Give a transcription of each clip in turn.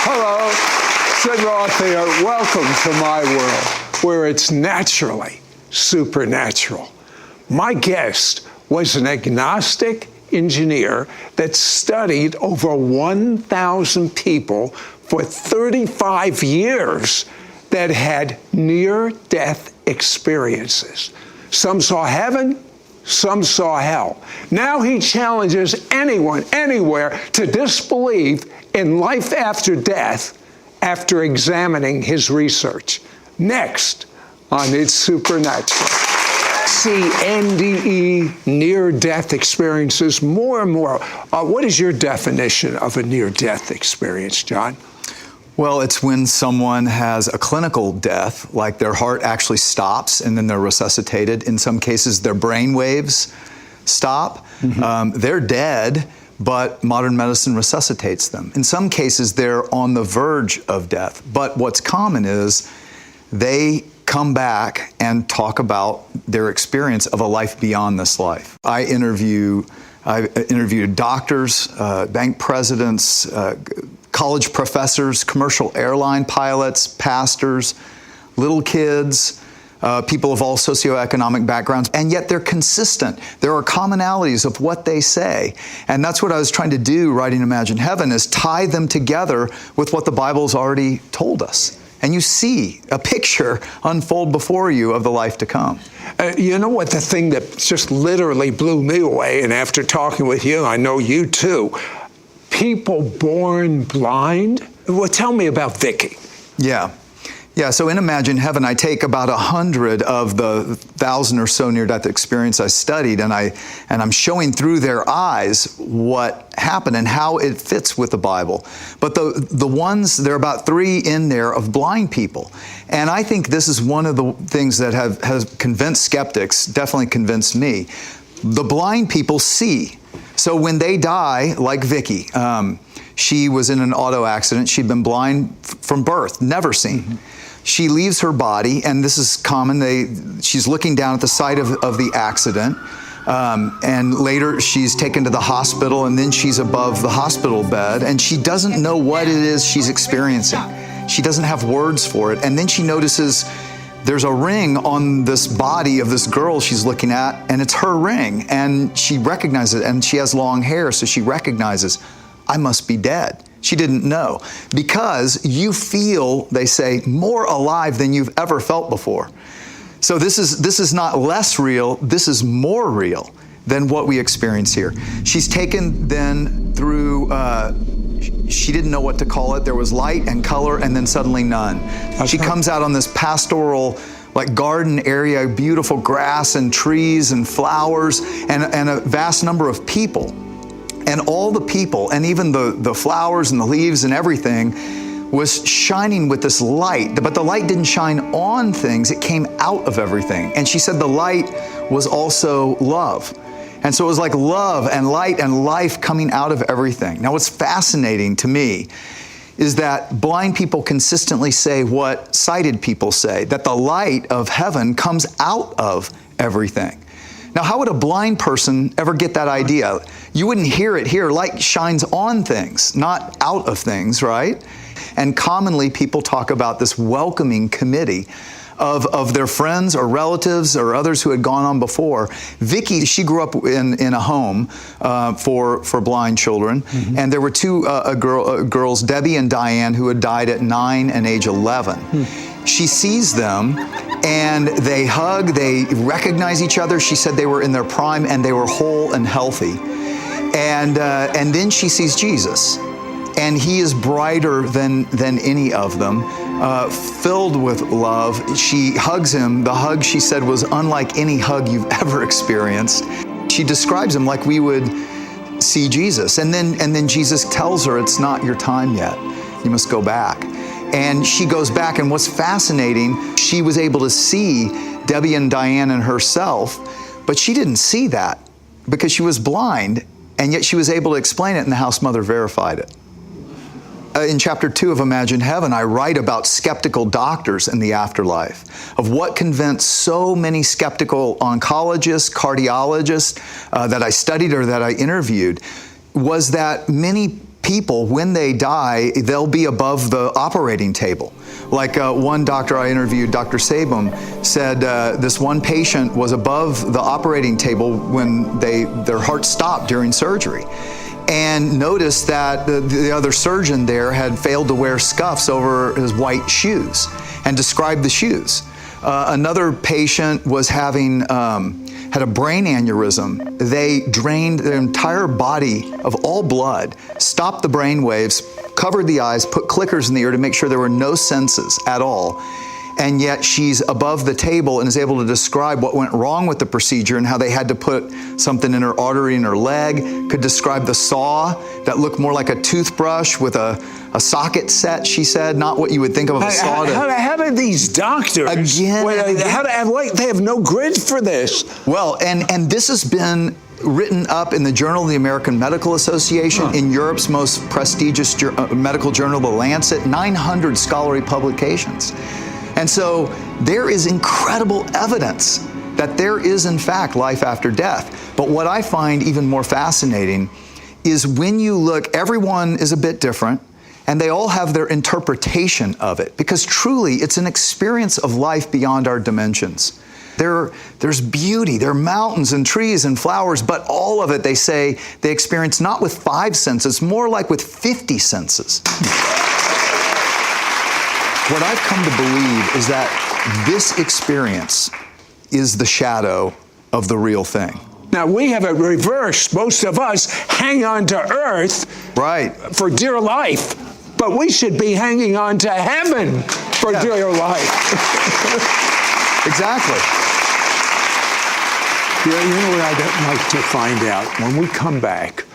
Hello, Sid Roth here. Welcome to my world, where it's naturally supernatural. My guest was an agnostic engineer that studied over 1,000 people for 35 years that had near-death experiences. Some saw heaven, some saw hell. Now he challenges anyone, anywhere, to disbelieve in life after death after examining his research. Next on It's Supernatural. See NDE, near-death experiences, more and more. What is your definition of a near-death experience, John? Well, it's when someone has a clinical death, like their heart actually stops and then they're resuscitated. In some cases, their brain waves stop. They're dead, but modern medicine resuscitates them. In some cases, they're on the verge of death. But what's common is they come back and talk about their experience of a life beyond this life. I interviewed doctors, bank presidents, college professors, commercial airline pilots, pastors, little kids, people of all socioeconomic backgrounds, and yet they're consistent. There are commonalities of what they say. And that's what I was trying to do writing Imagine Heaven, is tie them together with what the Bible's already told us. And you see a picture unfold before you of the life to come. You know what, the thing that just literally blew me away, and after talking with you, I know you too, people born blind? Well, tell me about Vicky. Yeah, so in Imagine Heaven, I take about 100 of the 1,000 or so near-death experience I studied, and I'm showing through their eyes what happened and how it fits with the Bible. But the ones, there are about 3 in there of blind people. And I think this is one of the things that has convinced skeptics, definitely convinced me. The blind people see. So when they die, like Vicky, she was in an auto accident. She'd been blind from birth, never seen. She leaves her body, and this is common. She's looking down at the site of the accident, and later she's taken to the hospital, and then she's above the hospital bed, and she doesn't know what it is she's experiencing. She doesn't have words for it, and then she notices there's a ring on this body of this girl she's looking at, and it's her ring, and she recognizes it, and she has long hair, so she recognizes, I must be dead. She didn't know, because you feel, they say, more alive than you've ever felt before. So this is not less real, this is more real than what we experience here. She's taken then through, she didn't know what to call it. There was light and color and then suddenly none. She comes out on this pastoral, like garden area, beautiful grass and trees and flowers and a vast number of people. And all the people, and even the flowers and the leaves and everything, was shining with this light. But the light didn't shine on things, it came out of everything. And she said the light was also love. And so it was like love and light and life coming out of everything. Now what's fascinating to me is that blind people consistently say what sighted people say, that the light of heaven comes out of everything. Now, how would a blind person ever get that idea? You wouldn't hear it here. Light shines on things, not out of things, right? And commonly people talk about this welcoming committee of their friends or relatives or others who had gone on before. Vicky, she grew up in a home for blind children, and there were 2 girls, Debbie and Diane, who had died at 9 and age 11. She sees them, and they hug, they recognize each other. She said they were in their prime, and they were whole and healthy. And then she sees Jesus, and he is brighter than any of them, filled with love. She hugs him. The hug, she said, was unlike any hug you've ever experienced. She describes him like we would see Jesus. And then Jesus tells her, it's not your time yet. You must go back. And she goes back, and what's fascinating, she was able to see Debbie and Diane and herself, but she didn't see that because she was blind, and yet she was able to explain it, and the house mother verified it. In chapter 2 of Imagine Heaven, I write about skeptical doctors in the afterlife, of what convinced so many skeptical oncologists, cardiologists that I studied or that I interviewed, was that many people, when they die, they'll be above the operating table. Like one doctor I interviewed, Dr. Sabum, said this one patient was above the operating table when their heart stopped during surgery, and noticed that the other surgeon there had failed to wear scuffs over his white shoes, and described the shoes. Another patient was had a brain aneurysm. They drained their entire body of all blood, stopped the brain waves, covered the eyes, put clickers in the ear to make sure there were no senses at all. And yet she's above the table and is able to describe what went wrong with the procedure and how they had to put something in her artery in her leg, could describe the saw that looked more like a toothbrush with a socket set, she said, not what you would think of a saw. How do these doctors, again, they have no grid for this? Well, and this has been written up in the Journal of the American Medical Association, in Europe's most prestigious medical journal, The Lancet, 900 scholarly publications. And so there is incredible evidence that there is, in fact, life after death. But what I find even more fascinating is when you look, everyone is a bit different, and they all have their interpretation of it, because truly it's an experience of life beyond our dimensions. There's beauty, there are mountains and trees and flowers, but all of it, they say, they experience not with 5 senses, more like with 50 senses. What I've come to believe is that this experience is the shadow of the real thing. Now, we have it reversed. Most of us hang on to earth for dear life, but we should be hanging on to heaven for dear life. Exactly. You know what I'd like to find out when we come back?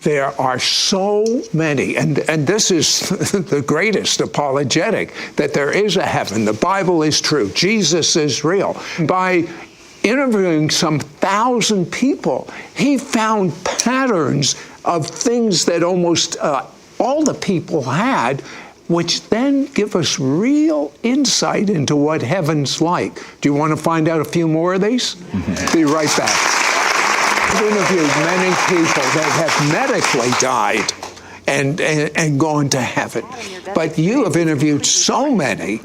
There are so many, and this is the greatest apologetic, that there is a heaven. The Bible is true. Jesus is real. By interviewing some 1,000 people, he found patterns of things that almost all the people had, which then give us real insight into what heaven's like. Do you want to find out a few more of these? Be right back. I've interviewed many people that have medically died and gone to heaven. But you have interviewed so many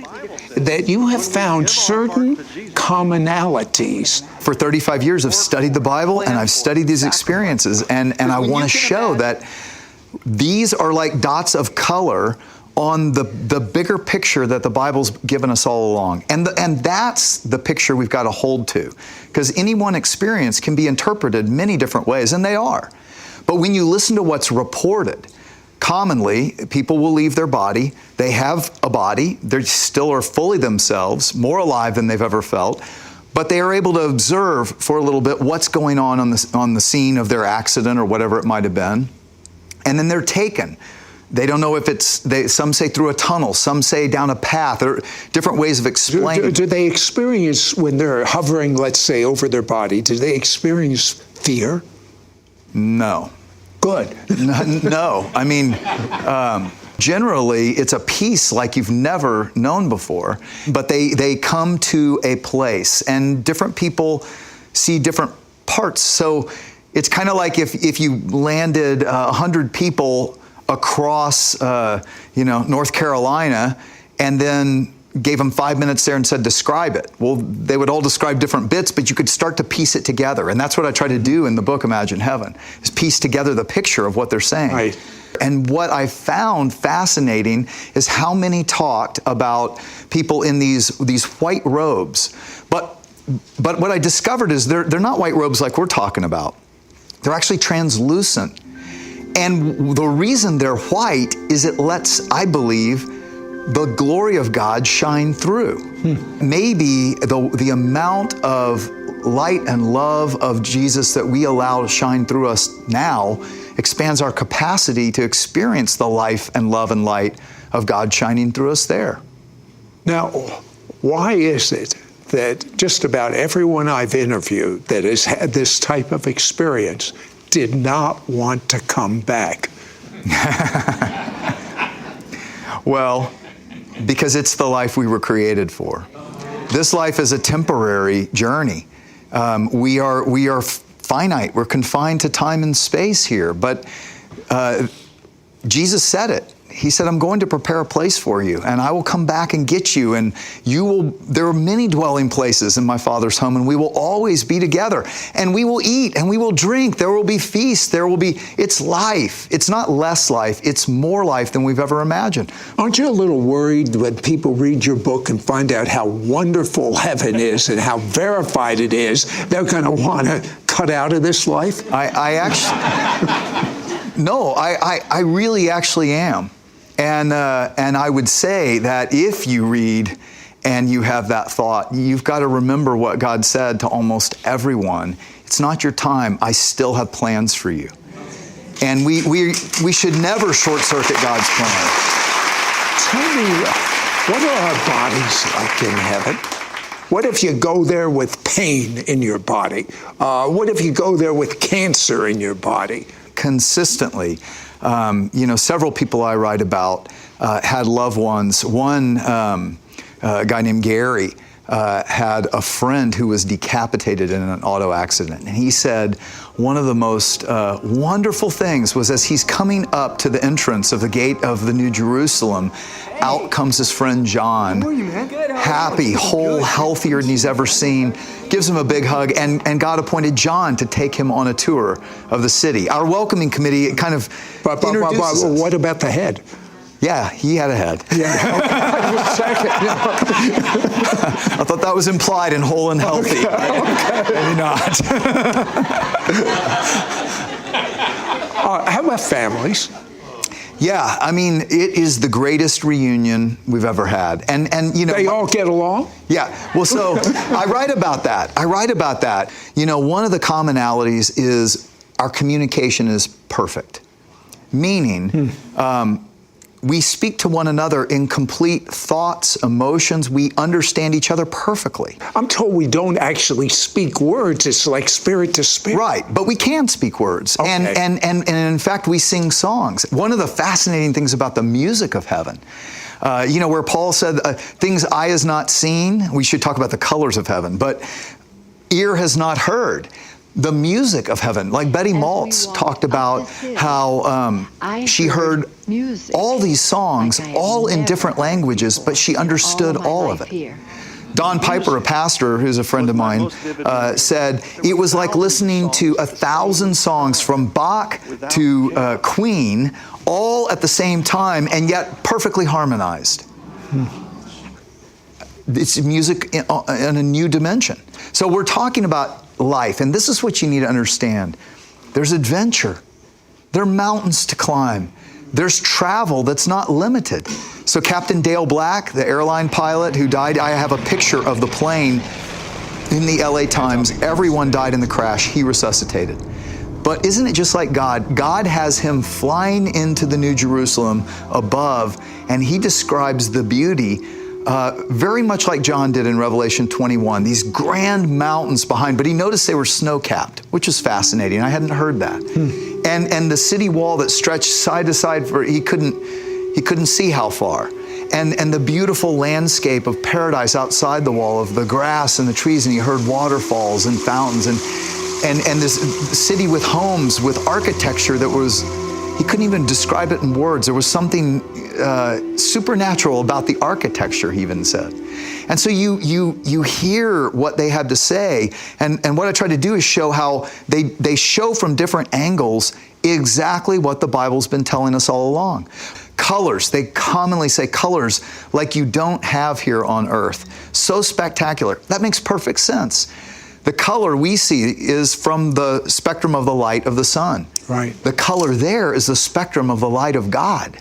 that you have found certain commonalities. For 35 years, I've studied the Bible and I've studied these experiences, and I want to show that these are like dots of color on the bigger picture that the Bible's given us all along. And that's the picture we've got to hold to. Because any one experience can be interpreted many different ways, and they are. But when you listen to what's reported, commonly, people will leave their body. They have a body. They still are fully themselves, more alive than they've ever felt. But they are able to observe for a little bit what's going on the scene of their accident or whatever it might have been. And then they're taken. They don't know if some say through a tunnel, some say down a path, or different ways of explaining. Do they experience, when they're hovering, let's say, over their body, do they experience fear? No. Good. No. I mean, generally, it's a peace like you've never known before, but they come to a place, and different people see different parts. So it's kind of like if you landed 100 people across, North Carolina, and then gave them 5 minutes there and said, describe it. Well, they would all describe different bits, but you could start to piece it together. And that's what I try to do in the book, Imagine Heaven, is piece together the picture of what they're saying. Right. And what I found fascinating is how many talked about people in these white robes. But what I discovered is they're not white robes like we're talking about. They're actually translucent. And the reason they're white is it lets, I believe, the glory of God shine through. Maybe the amount of light and love of Jesus that we allow to shine through us now expands our capacity to experience the life and love and light of God shining through us there. Now, why is it that just about everyone I've interviewed that has had this type of experience did not want to come back? Well, because it's the life we were created for. This life is a temporary journey. We are finite. We're confined to time and space here. But Jesus said it. He said, I'm going to prepare a place for you, and I will come back and get you, and there are many dwelling places in my Father's home, and we will always be together, and we will eat, and we will drink. There will be feasts. It's life. It's not less life. It's more life than we've ever imagined. Aren't you a little worried when people read your book and find out how wonderful heaven is and how verified it is, they're going to want to cut out of this life? I actually, no, I really actually am. And I would say that if you read and you have that thought, you've got to remember what God said to almost everyone. It's not your time. I still have plans for you. And we should never short-circuit God's plan. Tell me, what are our bodies like in heaven? What if you go there with pain in your body? What if you go there with cancer in your body? Consistently. Several people I write about had loved ones. One a guy named Gary had a friend who was decapitated in an auto accident. And he said one of the most wonderful things was as he's coming up to the entrance of the gate of the New Jerusalem, out comes his friend John, happy, whole, healthier than he's ever seen, gives him a big hug, and God appointed John to take him on a tour of the city. Our welcoming committee kind of introduces us. What about the head? Yeah, he had a head. Yeah. I thought that was implied in whole and healthy. Okay. Maybe not. How about families? Yeah, I mean, it is the greatest reunion we've ever had. And they all get along? Yeah. Well, so I write about that. One of the commonalities is our communication is perfect. Meaning, we speak to one another in complete thoughts, emotions. We understand each other perfectly. I'm told we don't actually speak words. It's like spirit to spirit. Right, but we can speak words. Okay. And in fact, we sing songs. One of the fascinating things about the music of heaven, where Paul said, things eye has not seen, we should talk about the colors of heaven, but ear has not heard. The music of heaven, like Betty Maltz talked about how she heard all these songs, all in different languages, but she understood all of it. Don Piper, a pastor who's a friend of mine, said it was like listening to 1,000 songs from Bach to Queen, all at the same time, and yet perfectly harmonized. It's music in a new dimension. So we're talking about life, and this is what you need to understand. There's adventure. There are mountains to climb. There's travel that's not limited. So Captain Dale Black, the airline pilot who died, I have a picture of the plane in the LA Times. Everyone died in the crash. He resuscitated. But isn't it just like God? God has him flying into the New Jerusalem above, and he describes the beauty very much like John did in Revelation 21, these grand mountains behind, but he noticed they were snow-capped, which is fascinating. I hadn't heard that. And the city wall that stretched side to side, he couldn't see how far. And the beautiful landscape of paradise outside the wall, of the grass and the trees, and he heard waterfalls and fountains, and this city with homes, with architecture that was, he couldn't even describe it in words. There was something supernatural about the architecture, he even said. And so you hear what they had to say, and what I try to do is show how they show from different angles exactly what the Bible's been telling us all along. Colors, they commonly say colors like you don't have here on earth. So spectacular. That makes perfect sense. The color we see is from the spectrum of the light of the sun. Right. The color there is the spectrum of the light of God.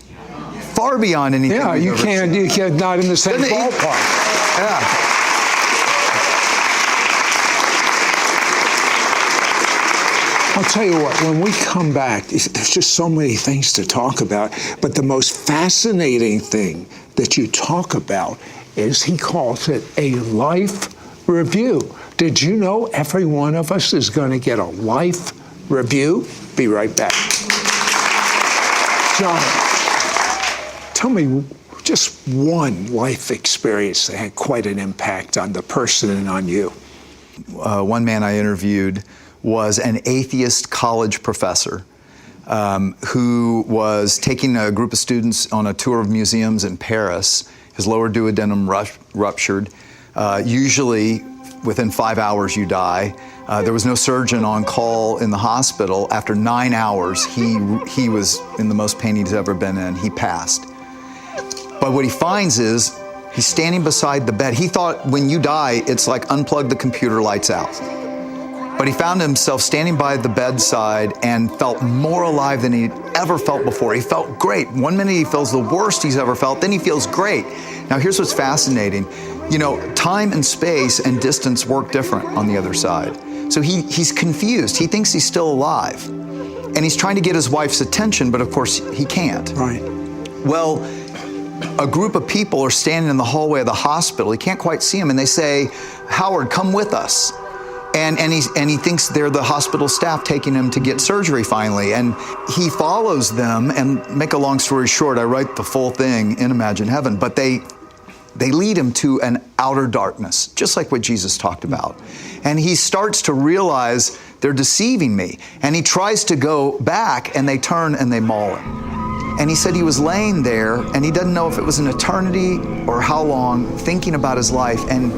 Far beyond anything. Yeah, you can't, not in the same ballpark. Yeah. I'll tell you what, when we come back, there's just so many things to talk about, but the most fascinating thing that you talk about is, he calls it a life review. Did you know every one of us is going to get a life review? Be right back. John, tell me just one life experience that had quite an impact on the person and on you. One man I interviewed was an atheist college professor. who was taking a group of students on a tour of museums in Paris. His lower duodenum ruptured. Usually, within 5 hours, you die. There was no surgeon on call in the hospital. After 9 hours, he was in the most pain he's ever been in. He passed. But what he finds is he's standing beside the bed. He thought when you die, it's like unplug the computer, lights out. But he found himself standing by the bedside and felt more alive than he'd ever felt before. He felt great. 1 minute he feels the worst he's ever felt, then he feels great. Now here's what's fascinating. You know, time and space and distance work different on the other side. So he's confused. He thinks he's still alive. And he's trying to get his wife's attention, but of course he can't. Right. Well, a group of people are standing in the hallway of the hospital. He can't quite see him, and they say, "Howard, come with us." And he thinks they're the hospital staff taking him to get surgery finally. And he follows them, and make a long story short, I write the full thing in Imagine Heaven, but they lead him to an outer darkness, just like what Jesus talked about. And he starts to realize they're deceiving me. And he tries to go back, and they turn and they maul him. And he said he was laying there, and he doesn't know if it was an eternity or how long, thinking about his life. And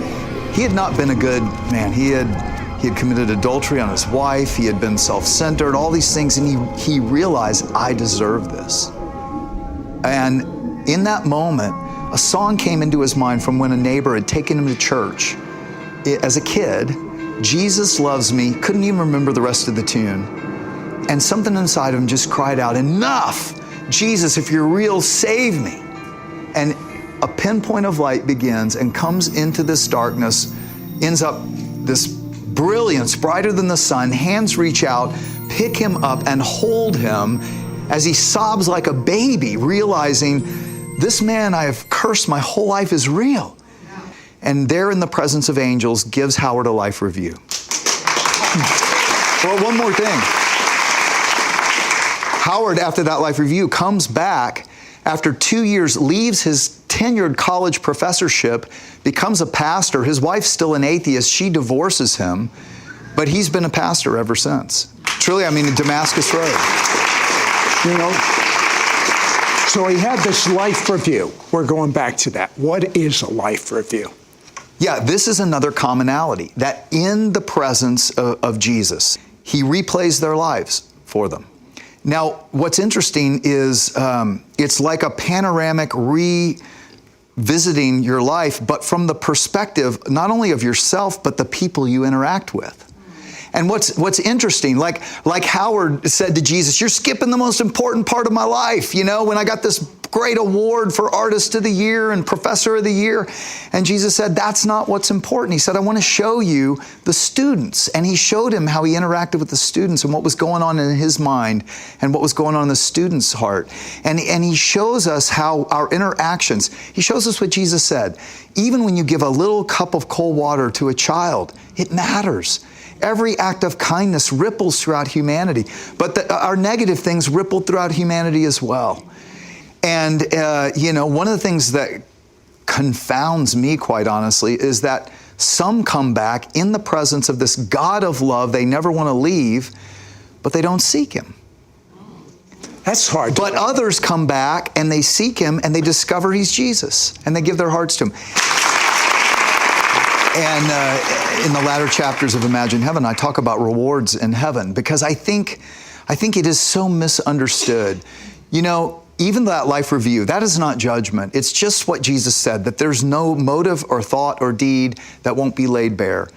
he had not been a good man. He had committed adultery on his wife. He had been self-centered, all these things. And he realized, I deserve this. And in that moment, a song came into his mind from when a neighbor had taken him to church. As a kid, Jesus loves me, couldn't even remember the rest of the tune. And something inside of him just cried out, enough! Jesus, if you're real, save me. And a pinpoint of light begins and comes into this darkness, ends up this brilliance, brighter than the sun. Hands reach out, pick him up, and hold him as he sobs like a baby, realizing this man I have cursed my whole life is real. And there in the presence of angels gives Howard a life review. Well, one more thing. Howard, after that life review, comes back after 2 years, leaves his tenured college professorship, becomes a pastor. His wife's still an atheist. She divorces him, but he's been a pastor ever since. Truly, I mean, in Damascus Road. You know, so he had this life review. We're going back to that. What is a life review? Yeah, this is another commonality, that in the presence of Jesus, he replays their lives for them. Now, what's interesting is it's like a panoramic revisiting your life, but from the perspective not only of yourself, but the people you interact with. And what's interesting, like Howard said to Jesus, you're skipping the most important part of my life, you know, when I got this great award for Artist of the Year and Professor of the Year. And Jesus said, that's not what's important. He said, I want to show you the students. And he showed him how he interacted with the students and what was going on in his mind and what was going on in the student's heart. And he shows us how our interactions, he shows us what Jesus said. Even when you give a little cup of cold water to a child, it matters. Every act of kindness ripples throughout humanity. But our negative things ripple throughout humanity as well. And, you know, one of the things that confounds me, quite honestly, is that some come back in the presence of this God of love they never want to leave, but they don't seek Him. That's hard. But others come back and they seek Him and they discover He's Jesus and they give their hearts to Him. And in the latter chapters of Imagine Heaven, I talk about rewards in heaven because I think it is so misunderstood. You know, even that life review, that is not judgment. It's just what Jesus said, that there's no motive or thought or deed that won't be laid bare.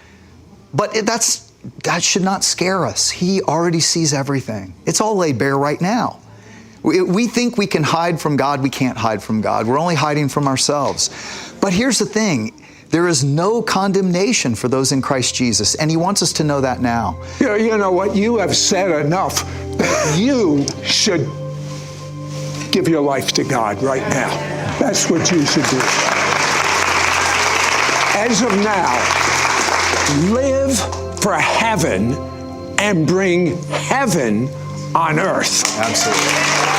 But that should not scare us. He already sees everything. It's all laid bare right now. We think we can hide from God. We can't hide from God. We're only hiding from ourselves. But here's the thing. There is no condemnation for those in Christ Jesus, and He wants us to know that now. You know what? You have said enough that you should give your life to God right now. That's what you should do. As of now, live for heaven and bring heaven on earth. Absolutely.